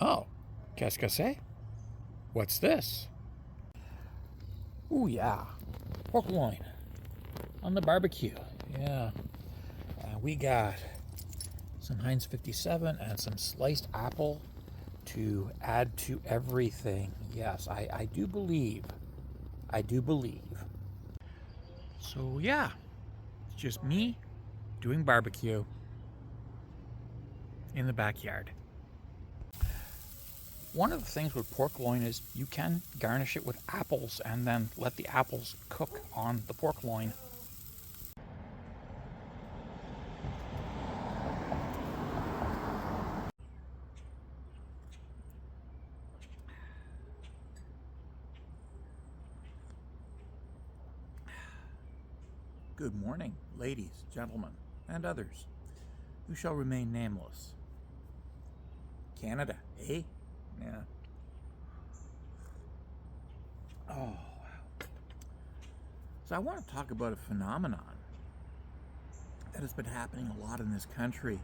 Oh, qu'est-ce que c'est? What's this? Ooh, yeah. Pork loin on the barbecue. Yeah. We got some Heinz 57 and some sliced apple to add to everything. Yes, I do believe. I do believe. So, yeah, it's just me doing barbecue in the backyard. One of the things with pork loin is you can garnish it with apples and then let the apples cook on the pork loin. Good morning, ladies, gentlemen, and others who shall remain nameless. Canada, eh? Yeah. Oh, wow. So I want to talk about a phenomenon that has been happening a lot in this country.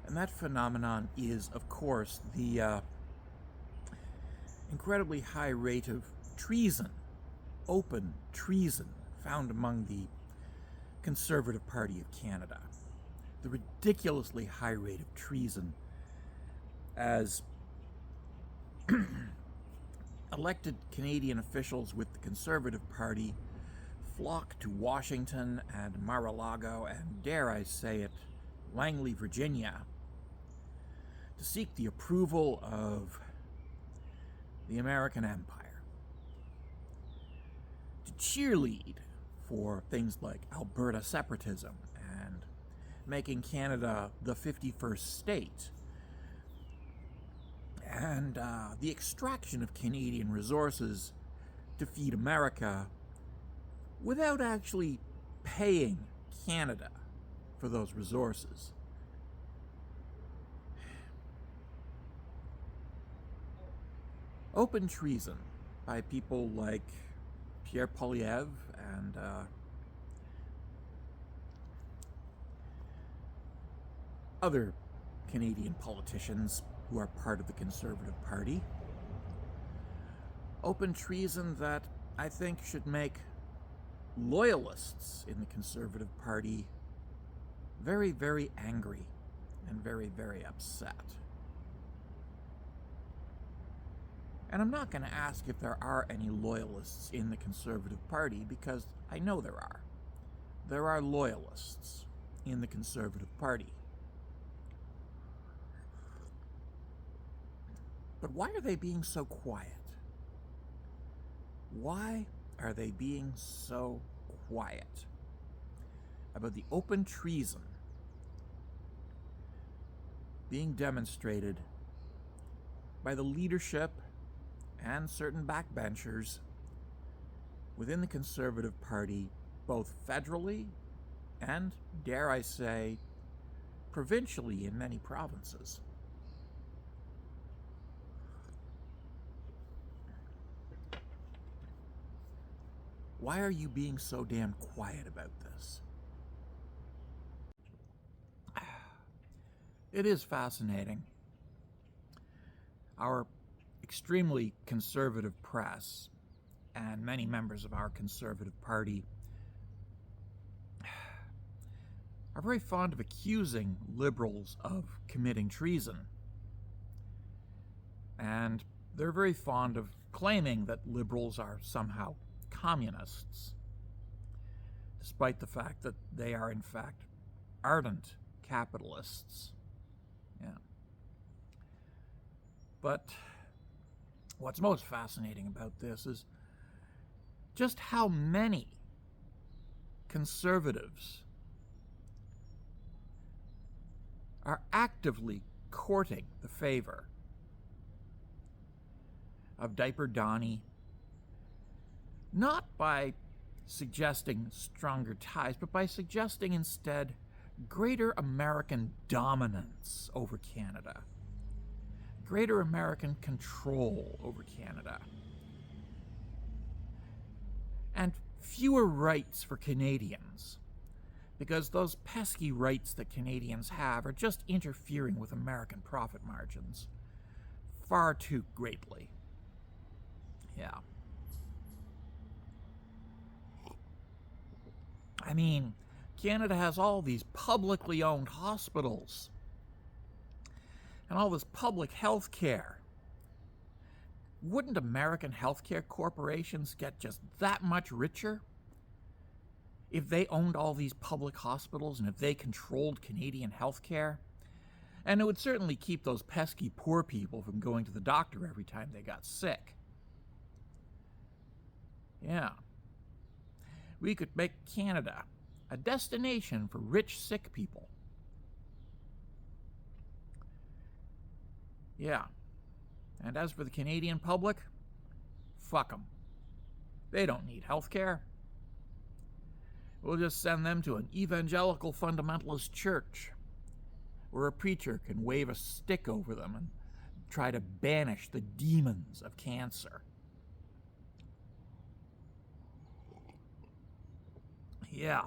And that phenomenon is, of course, the incredibly high rate of treason, open treason, found among the Conservative Party of Canada. The ridiculously high rate of treason as elected Canadian officials with the Conservative Party flock to Washington and Mar-a-Lago and, dare I say it, Langley, Virginia, to seek the approval of the American empire, to cheerlead for things like Alberta separatism and making Canada the 51st state, and the extraction of Canadian resources to feed America without actually paying Canada for those resources. Open treason by people like Pierre Poilievre and other Canadian politicians who are part of the Conservative Party. Open treason that I think should make loyalists in the Conservative Party very, very angry and very, very upset. And I'm not going to ask if there are any loyalists in the Conservative Party, because I know there are. There are loyalists in the Conservative Party. But why are they being so quiet? Why are they being so quiet about the open treason being demonstrated by the leadership and certain backbenchers within the Conservative Party, both federally and, dare I say, provincially in many provinces? Why are you being so damn quiet about this? It is fascinating. Our extremely conservative press and many members of our Conservative Party are very fond of accusing Liberals of committing treason. And they're very fond of claiming that Liberals are somehow communists, despite the fact that they are, in fact, ardent capitalists. Yeah. But what's most fascinating about this is just how many conservatives are actively courting the favor of Diaper Donnie, not by suggesting stronger ties, but by suggesting instead greater American dominance over Canada, greater American control over Canada, and fewer rights for Canadians because those pesky rights that Canadians have are just interfering with American profit margins far too greatly. Yeah. I mean, Canada has all these publicly owned hospitals and all this public health care. Wouldn't American healthcare corporations get just that much richer if they owned all these public hospitals and if they controlled Canadian healthcare? And it would certainly keep those pesky poor people from going to the doctor every time they got sick. Yeah. We could make Canada a destination for rich, sick people. Yeah. And as for the Canadian public, fuck them. They don't need health care. We'll just send them to an evangelical fundamentalist church where a preacher can wave a stick over them and try to banish the demons of cancer. Yeah.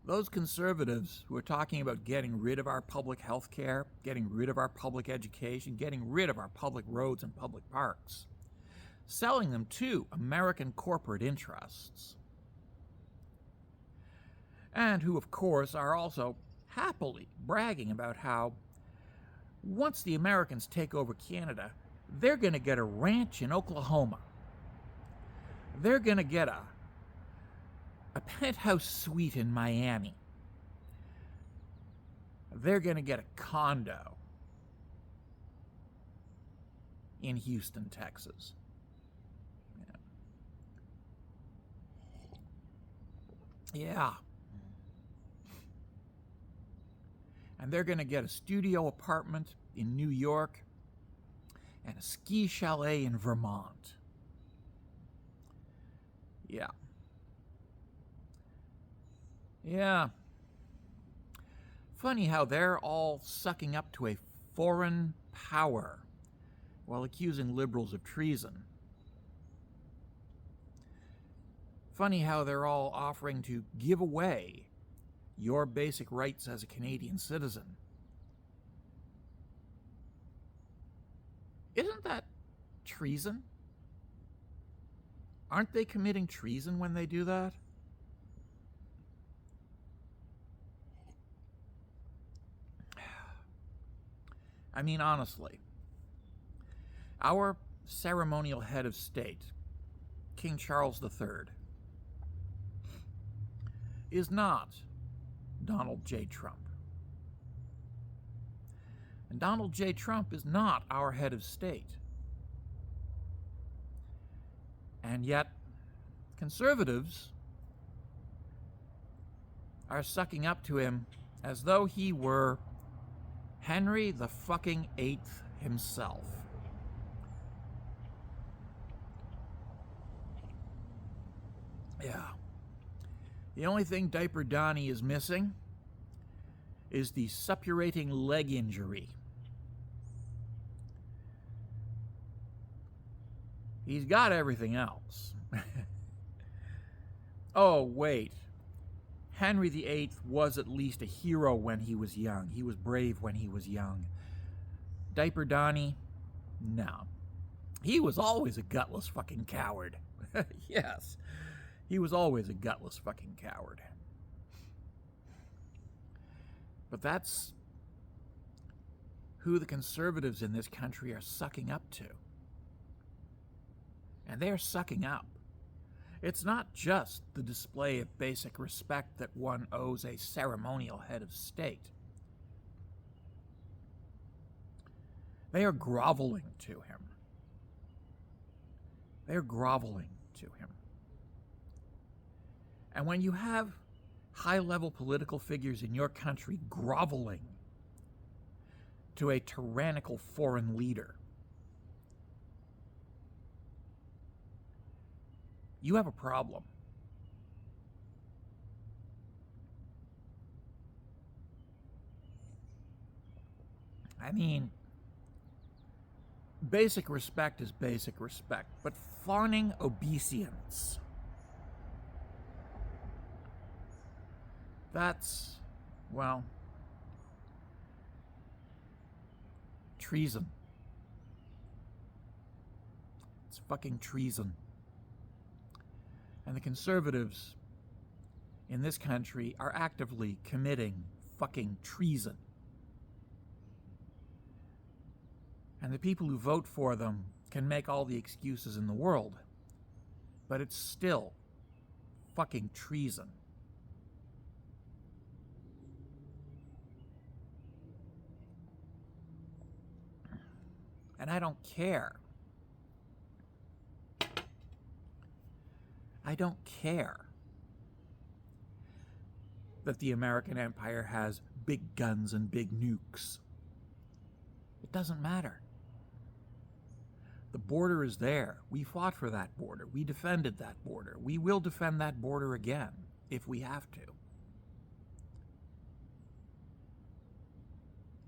Those conservatives who are talking about getting rid of our public health care, getting rid of our public education, getting rid of our public roads and public parks, selling them to American corporate interests, and who, of course, are also happily bragging about how once the Americans take over Canada, they're going to get a ranch in Oklahoma. They're going to get a penthouse suite in Miami. They're going to get a condo in Houston, Texas. Yeah. And they're going to get a studio apartment in New York and a ski chalet in Vermont. Yeah. Yeah. Funny how they're all sucking up to a foreign power while accusing liberals of treason. Funny how they're all offering to give away your basic rights as a Canadian citizen. Isn't that treason? Aren't they committing treason when they do that? I mean, honestly, our ceremonial head of state, King Charles III, is not Donald J. Trump. And Donald J. Trump is not our head of state. And yet, conservatives are sucking up to him as though he were Henry the fucking Eighth himself. Yeah. The only thing Diaper Donnie is missing is the suppurating leg injury. He's got everything else. Oh, wait. Henry VIII was at least a hero when he was young. He was brave when he was young. Diaper Donnie? No. He was always a gutless fucking coward. Yes. He was always a gutless fucking coward. But that's who the conservatives in this country are sucking up to. And they're sucking up. It's not just the display of basic respect that one owes a ceremonial head of state. They are groveling to him. They're groveling to him. And when you have high-level political figures in your country groveling to a tyrannical foreign leader, you have a problem. I mean, basic respect is basic respect, but fawning obeisance That's, well, treason. It's fucking treason. And the conservatives in this country are actively committing fucking treason. And the people who vote for them can make all the excuses in the world, but it's still fucking treason. And I don't care. I don't care that the American empire has big guns and big nukes. It doesn't matter. The border is there. We fought for that border. We defended that border. We will defend that border again if we have to.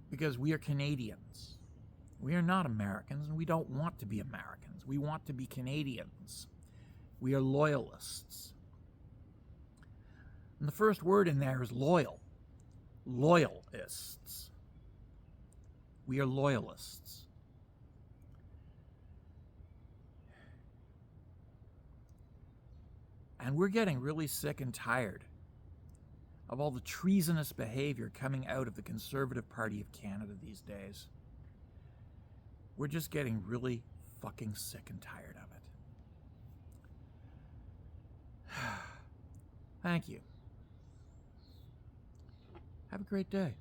Because we are Canadians. We are not Americans, and we don't want to be Americans. We want to be Canadians. We are loyalists. And the first word in there is loyal. Loyalists. We are loyalists. And we're getting really sick and tired of all the treasonous behavior coming out of the Conservative Party of Canada these days. We're just getting really fucking sick and tired of it. Thank you. Have a great day.